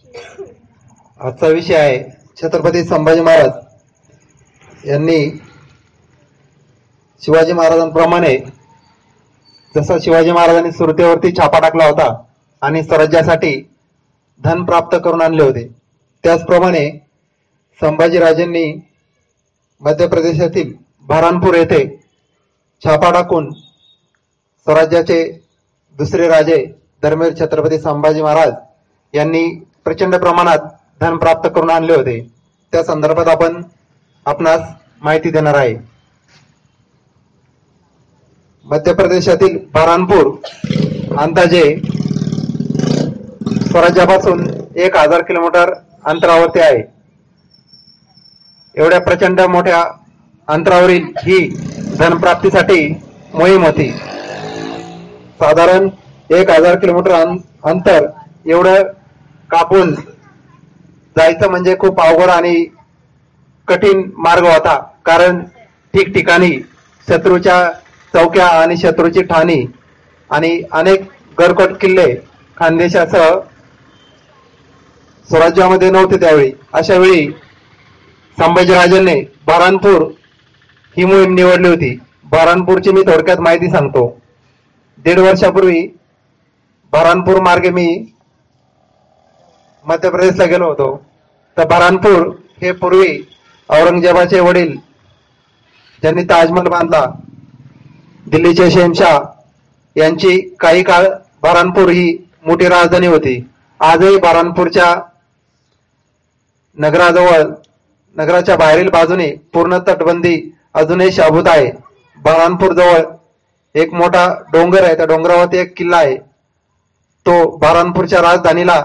आजचा विषय आहे छत्रपती संभाजी महाराज यांनी शिवाजी महाराजांप्रमाणे जसं शिवाजी महाराजांनी सुरतेवरती छापा टाकला होता आणि स्वराज्यासाठी धन प्राप्त करून आणले होते, त्याचप्रमाणे संभाजीराजेंनी मध्य प्रदेशातील बऱ्हाणपूर येथे छापा टाकून स्वराज्याचे दुसरे राजे धर्मवीर छत्रपती संभाजी महाराज यांनी प्रचंड प्रमाणात धन प्राप्त करून आणले होते। त्या संदर्भात आपण आपणास माहिती देणार आहे। मध्य प्रदेशातील बऱ्हाणपूर अंदाजे स्वराज्यापासून 1000 किलोमीटर अंतरावरती आहे। एवढ्या प्रचंड मोठ्या अंतरावरील ही धनप्राप्तीसाठी मोहीम होती। साधारण 1000 किलोमीटर अंतर एवढं कापून जायचं म्हणजे खूप अवघड आणि कठीण मार्ग होता, कारण ठिकठिकाणी शत्रूच्या चौक्या आणि शत्रूची ठाणी आणि अनेक गडकोट किल्ले खानदेशासह स्वराज्यामध्ये नव्हते। त्यावेळी अशा वेळी संभाजीराजांनी बऱ्हाणपूर ही मोहीम निवडली होती। बऱ्हाणपूरची मी थोडक्यात माहिती सांगतो। 1.5 वर्षापूर्वी बऱ्हाणपूर मार्गे मी मध्य प्रदेशला गेलो होतो। तर बऱ्हाणपूर हे पूर्वी औरंगजेबाचे वडील ज्यांनी ताजमहल बांधला, दिल्लीचे शहनशाह यांची काही काळ बऱ्हाणपूर ही मोठी राजधानी होती। आजही बऱ्हाणपूरच्या नगराजवळ नगराच्या बाहेरील बाजूने पूर्ण तटबंदी अजूनही शाबूत आहे। बऱ्हाणपूर जवळ एक मोठा डोंगर आहे, त्या डोंगरावरती एक किल्ला आहे। तो बऱ्हाणपूरच्या राजधानीला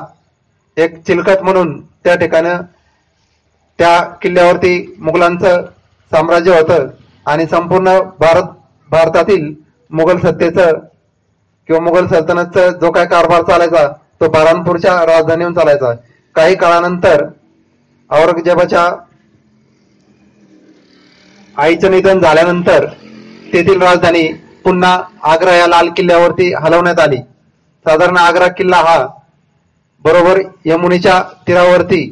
एक चिलखत म्हणून त्या ठिकाणी त्या किल्ल्यावरती मुघलांचं साम्राज्य होतं आणि संपूर्ण भारतातील मुघल सत्तेचं किंवा मुघल सल्तनतचा जो काय कारभार चालायचा तो बऱ्हाणपूरच्या राजधानीहून चालायचा। काही काळानंतर औरंगजेबाच्या आईचं निधन झाल्यानंतर तेथील राजधानी पुन्हा आग्रा या लाल किल्ल्यावरती हलवण्यात आली। साधारण आग्रा किल्ला हा बरोबर यमुनेच्या तीरावरती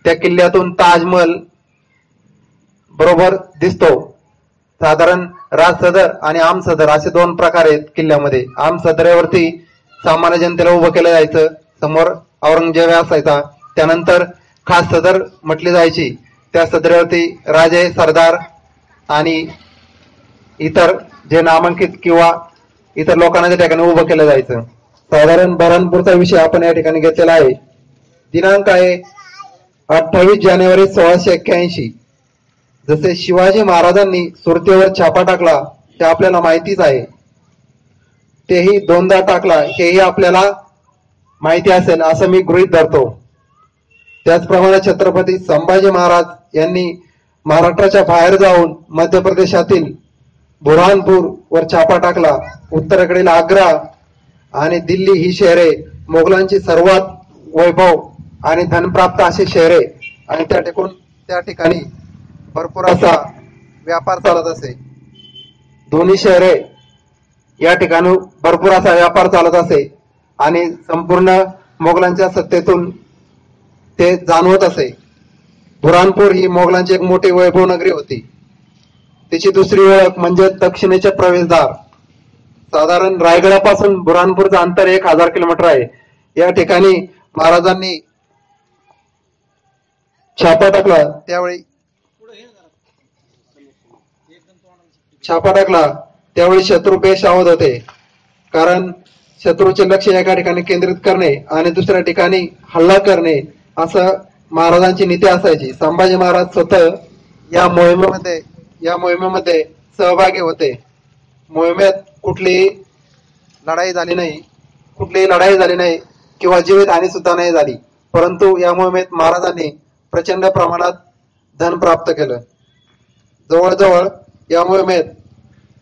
त्या किल्ल्यातून ताजमहल बरोबर दिसतो। साधारण राजसदर आणि आम सदर असे 2 प्रकार आहेत किल्ल्यामध्ये। आम सदरेवरती सामान्य जनतेला उभं केलं जायचं, समोर औरंगजेब असायचा। त्यानंतर खास सदर म्हटली जायची, त्या सदरेवरती राजे, सरदार आणि इतर जे नामांकित किंवा इतर लोकांना त्या ठिकाणी उभं केलं जायचं। साधारण बऱ्हाणपूरचा विषय आपण या ठिकाणी घेतलेला आहे। दिनांक आहे 28 जानेवारी 1681। जसे शिवाजी महाराजांनी सुरतेवर छापा टाकला ते आपल्याला माहितीच आहे, तेही 2दा टाकला हेही आपल्याला माहिती असेल असं मी गृहीत धरतो। त्याचप्रमाणे छत्रपती संभाजी महाराज यांनी महाराष्ट्राच्या बाहेर जाऊन मध्य प्रदेशातील बुरहानपूर वर छापा टाकला। उत्तरेकडील आग्रा आणि दिल्ली ही शहरे मोगलांची सर्वात वैभव आणि धनप्राप्त अशी शहरे आणि त्या ठिकाणी भरपूर असा व्यापार चालत असे। दोन्ही शहरे या ठिकाणी भरपूर असा व्यापार चालत असे आणि संपूर्ण मोगलांच्या सत्तेतून ते जाणवत असे। बुरहानपूर ही मोगलांची एक मोठी वैभव नगरी होती। तिची दुसरी ओळख म्हणजे दक्षिणेचे प्रवेशद्वार। साधारण रायगडापासून बुरहानपूरचं अंतर 1000 किलोमीटर आहे। या ठिकाणी महाराजांनी छापा टाकला त्यावेळी शत्रू बेसावध होते, कारण शत्रूचे लक्ष एका ठिकाणी केंद्रित करणे आणि दुसऱ्या ठिकाणी हल्ला करणे असं महाराजांची नीती असायची। संभाजी महाराज स्वतः या मोहिमेमध्ये सहभागी होते। मोहिमेत कुठलीही लढाई झाली नाही किंवा जीवितहानी सुद्धा नाही झाली, परंतु या मोहिमेत महाराजांनी प्रचंड प्रमाणात धन प्राप्त केलं। जवळजवळ या मोहिमेत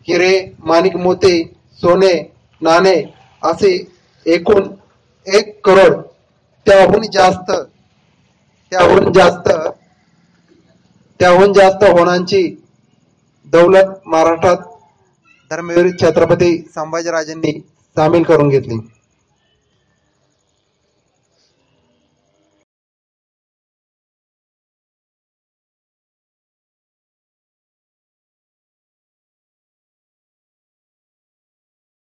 हिरे, माणिक, मोती, सोने, नाणे असे एकूण 1 करोड त्याहून जास्त होणांची दौलत महाराष्ट्रात धर्मवीर छत्रपती संभाजीराजांनी सामील करून घेतली।